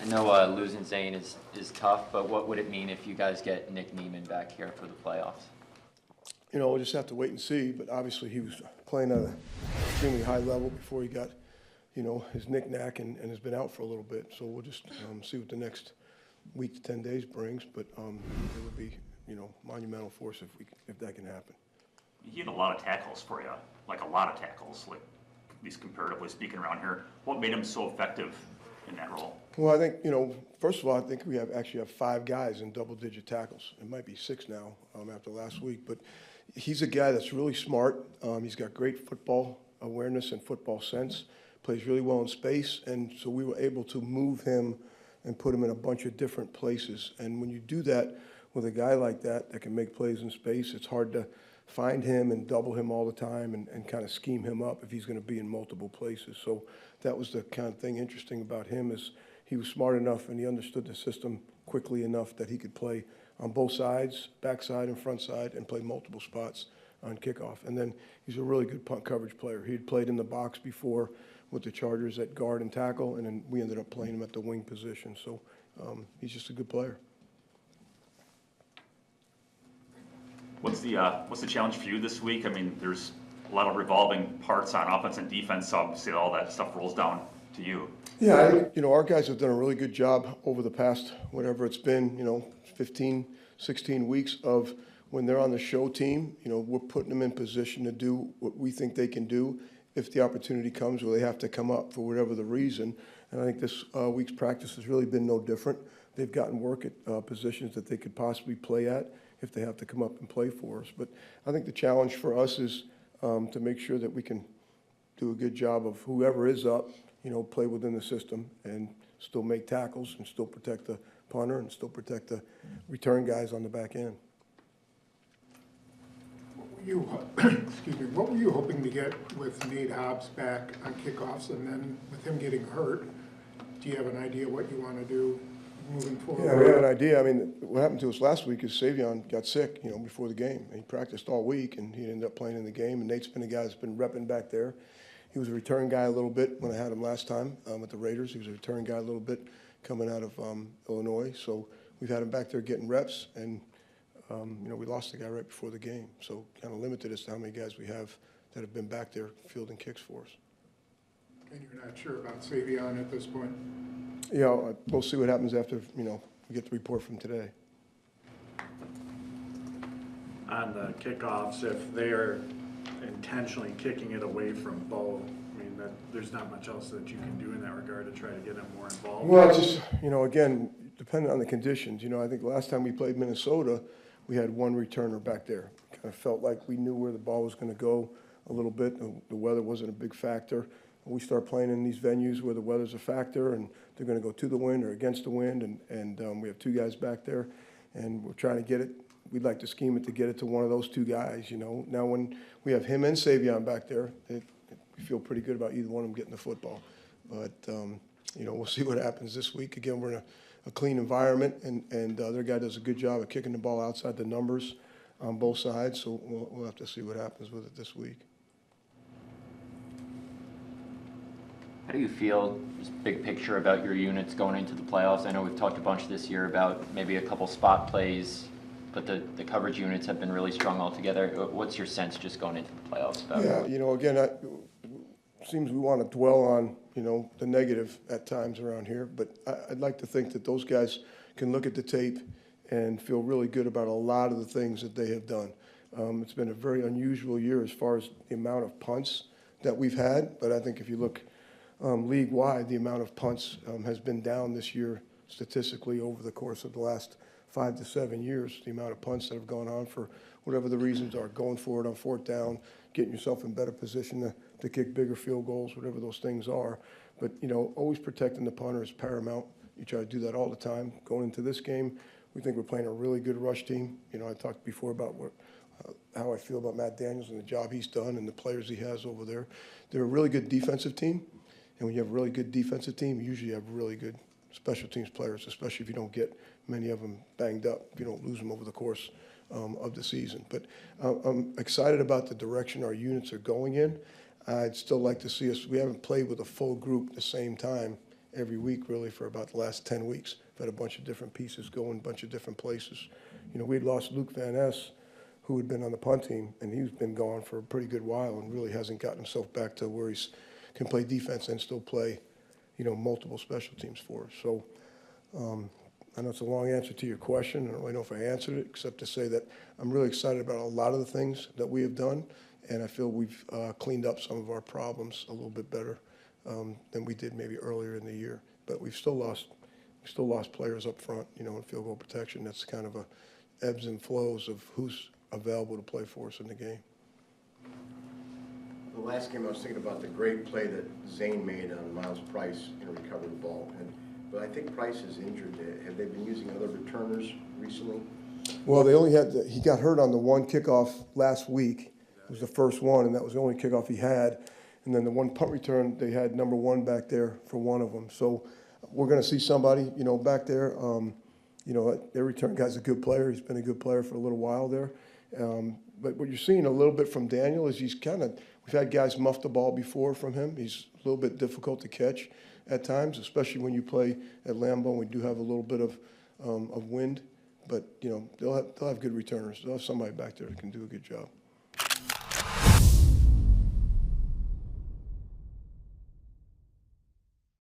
I know losing Zane is tough, but what would it mean if you guys get Nick Neman back here for the playoffs? You know, we'll just have to wait and see, but obviously he was playing at an extremely high level before he got, you know, his knick-knack and has been out for a little bit. So we'll just see what the next week to 10 days brings, but it would be, you know, monumental for us if that can happen. He had a lot of tackles for you, like a lot of tackles, like at least comparatively speaking around here. What made him so effective in that role? Well, I think, you know, first of all, I think we actually have 5 guys in double-digit tackles. It might be 6 now after last week, but he's a guy that's really smart. He's got great football awareness and football sense, plays really well in space, and so we were able to move him and put him in a bunch of different places. And when you do that with a guy like that can make plays in space, it's hard to find him and double him all the time and kind of scheme him up if he's going to be in multiple places. So that was the kind of thing interesting about him, is he was smart enough and he understood the system quickly enough that he could play on both sides, backside and front side, and play multiple spots on kickoff. And then he's a really good punt coverage player. He had played in the box before with the Chargers at guard and tackle, and then we ended up playing him at the wing position. So he's just a good player. What's the challenge for you this week? I mean, there's a lot of revolving parts on offense and defense, so obviously all that stuff rolls down to you. Yeah, I think, you know, our guys have done a really good job over the past, whatever it's been, you know, 15, 16 weeks of when they're on the show team, you know, we're putting them in position to do what we think they can do if the opportunity comes where they have to come up for whatever the reason. And I think this week's practice has really been no different. They've gotten work at positions that they could possibly play at if they have to come up and play for us. But I think the challenge for us is to make sure that we can do a good job of whoever is up, you know, play within the system and still make tackles and still protect the punter and still protect the return guys on the back end. Excuse me, what were you hoping to get with Nate Hobbs back on kickoffs, and then with him getting hurt, do you have an idea what you want to do moving forward? Yeah, we have an idea. I mean, what happened to us last week is Savion got sick, you know, before the game. He practiced all week, and he ended up playing in the game, and Nate's been a guy that's been repping back there. He was a return guy a little bit when I had him last time with the Raiders. He was a return guy a little bit coming out of Illinois. So we've had him back there getting reps, and you know, we lost the guy right before the game. So kind of limited as to how many guys we have that have been back there fielding kicks for us. And you're not sure about Savion at this point? Yeah, we'll see what happens after, you know, we get the report from today. On the kickoffs, if they're intentionally kicking it away from Bo, I mean, there's not much else that you can do in that regard to try to get him more involved. Well, it's just, you know, again, depending on the conditions. You know, I think last time we played Minnesota, we had one returner back there. Kind of felt like we knew where the ball was going to go a little bit. The weather wasn't a big factor. We start playing in these venues where the weather's a factor and they're going to go to the wind or against the wind, and we have 2 guys back there, and we're trying to get it. We'd like to scheme it to get it to one of those 2 guys, you know. Now, when we have him and Savion back there, we feel pretty good about either one of them getting the football. But, you know, we'll see what happens this week. Again, we're in a clean environment, and the other guy does a good job of kicking the ball outside the numbers on both sides, so we'll have to see what happens with it this week. How do you feel, just big picture, about your units going into the playoffs? I know we've talked a bunch this year about maybe a couple spot plays, but the coverage units have been really strong altogether. What's your sense just going into the playoffs about? Yeah, you know, again, it seems we want to dwell on, you know, the negative at times around here, but I'd like to think that those guys can look at the tape and feel really good about a lot of the things that they have done. It's been a very unusual year as far as the amount of punts that we've had, but I think if you look league-wide, the amount of punts has been down this year statistically over the course of the last 5 to 7 years. The amount of punts that have gone on for whatever the reasons are, going for it on 4th down, getting yourself in better position to kick bigger field goals, whatever those things are. But, you know, always protecting the punter is paramount. You try to do that all the time. Going into this game, we think we're playing a really good rush team. You know, I talked before about how I feel about Matt Daniels and the job he's done and the players he has over there. They're a really good defensive team. And when you have a really good defensive team, you usually have really good special teams players, especially if you don't get many of them banged up, if you don't lose them over the course of the season. But I'm excited about the direction our units are going in. I'd still like to see us, we haven't played with a full group at the same time every week really for about the last 10 weeks. We've had a bunch of different pieces going, a bunch of different places. You know, we'd lost Luke Van Ness, who had been on the punt team, and he's been gone for a pretty good while and really hasn't gotten himself back to where he can play defense and still play, you know, multiple special teams for us. So I know it's a long answer to your question. I don't really know if I answered it, except to say that I'm really excited about a lot of the things that we have done, and I feel we've cleaned up some of our problems a little bit better than we did maybe earlier in the year. But we've still lost players up front, you know, in field goal protection. That's kind of a ebbs and flows of who's available to play for us in the game. The last game, I was thinking about the great play that Zane made on Miles Price in a recovered ball. But I think Price is injured. Have they been using other returners recently? Well, they only he got hurt on the one kickoff last week. It was the first one, and that was the only kickoff he had. And then the one punt return, they had number 1 back there for one of them. So we're going to see somebody, you know, back there. You know, their return guy's a good player. He's been a good player for a little while there. But what you're seeing a little bit from Daniel is we've had guys muff the ball before from him. He's a little bit difficult to catch at times, especially when you play at Lambeau, and we do have a little bit of wind. But, you know, they'll have good returners. They'll have somebody back there that can do a good job.